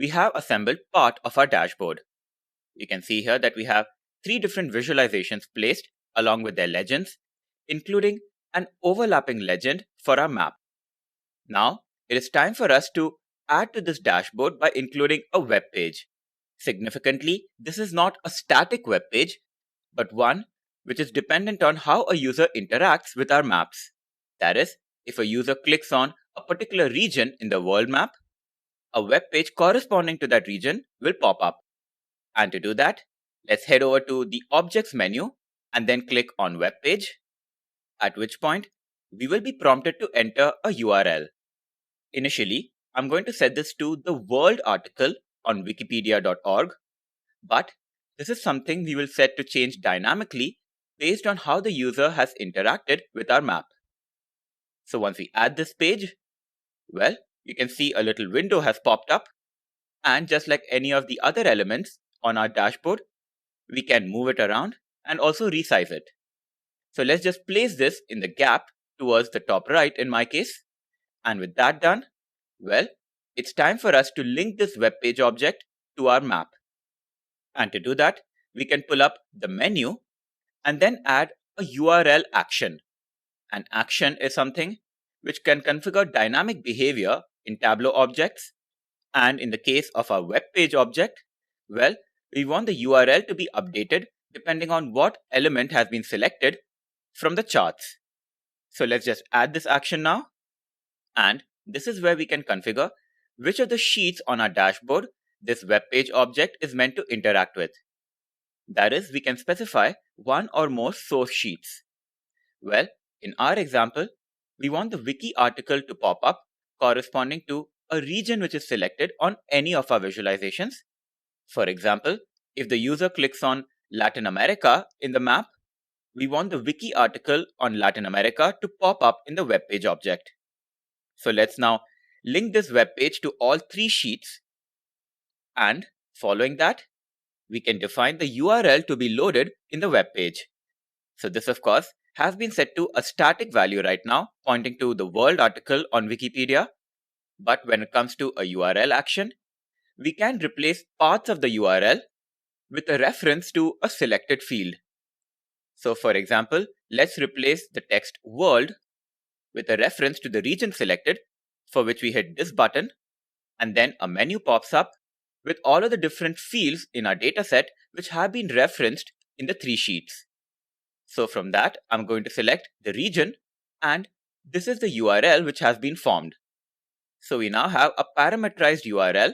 we have assembled part of our dashboard. You can see here that we have 3 different visualizations placed along with their legends, including an overlapping legend for our map. Now, it is time for us to add to this dashboard by including a web page. Significantly, this is not a static web page, but one which is dependent on how a user interacts with our maps. That is, if a user clicks on a particular region in the world map, a web page corresponding to that region will pop up. And to do that, let's head over to the Objects menu and then click on Web Page, at which point we will be prompted to enter a URL. Initially, I'm going to set this to the world article on wikipedia.org, but this is something we will set to change dynamically based on how the user has interacted with our map. So once we add this page, well, you can see a little window has popped up, and just like any of the other elements on our dashboard, we can move it around and also resize it. So let's just place this in the gap towards the top right in my case. And with that done, well, it's time for us to link this web page object to our map. And to do that, we can pull up the menu and then add a URL action. An action is something which can configure dynamic behavior in Tableau objects. And in the case of our web page object, well, we want the URL to be updated depending on what element has been selected from the charts. So let's just add this action now. And this is where we can configure which of the sheets on our dashboard this web page object is meant to interact with. That is, we can specify one or more source sheets. Well, in our example, we want the wiki article to pop up corresponding to a region which is selected on any of our visualizations. For example, if the user clicks on Latin America in the map, we want the wiki article on Latin America to pop up in the web page object. So let's now link this web page to all 3 sheets, and following that, we can define the URL to be loaded in the web page. So this, of course, has been set to a static value right now, pointing to the world article on Wikipedia. But when it comes to a URL action, we can replace parts of the URL with a reference to a selected field. So for example, let's replace the text world with a reference to the region selected, for which we hit this button, and then a menu pops up with all of the different fields in our dataset which have been referenced in the 3 sheets. So from that, I'm going to select the region, and this is the URL which has been formed. So we now have a parameterized URL